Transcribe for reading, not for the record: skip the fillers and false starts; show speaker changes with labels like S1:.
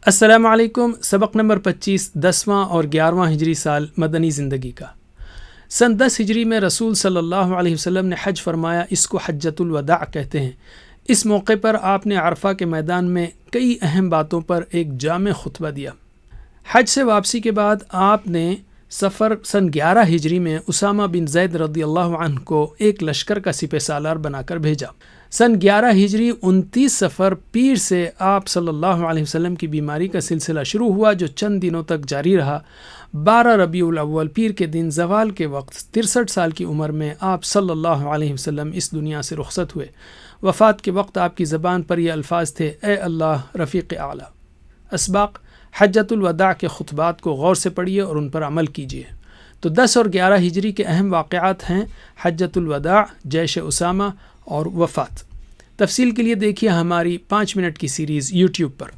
S1: अस्सलामु अलैकुम। सबक नंबर 25 10वां और 11वां हिजरी साल मदनी ज़िंदगी का। सन 10 हिजरी में रसूल सल्लल्लाहु अलैहि वसल्लम ने हज फरमाया। इसको हज्जतुल वदा कहते हैं। इस मौके पर आपने अरफा के मैदान में कई अहम बातों पर एक जामे खुतबा दिया। हज से वापसी के बाद आपने सफ़र सन 11 हिजरी में उसामा बिन ज़ैद रज़ियल्लाहु अन्हु को एक लश्कर का सिपह सालार बनाकर भेजा। सन 11 हिजरी 29 सफ़र पीर से आप सल्लल्लाहु अलैहि वसल्लम की बीमारी का सिलसिला शुरू हुआ, जो चंद दिनों तक जारी रहा। 12 रबीउल अव्वल पीर के दिन ज़वाल के वक्त 63 साल की उम्र में आप सल्लल्लाहु अलैहि वसल्लम इस दुनिया से रुखसत हुए। वफ़ात के वक्त आपकी ज़बान पर यह अल्फाज थे, ए अल्लाह रफ़ीक़ आला। असबाक़ हज्जतुल वदा के खुतबात को गौर से पढ़िए और उन पर अमल कीजिए। तो 10 और 11 हिजरी के अहम वाक़यात हैं हज्जतुल वदा, जैश उसामा और वफ़ात। तफसील के लिए देखिए हमारी 5 मिनट की सीरीज़ यूट्यूब पर।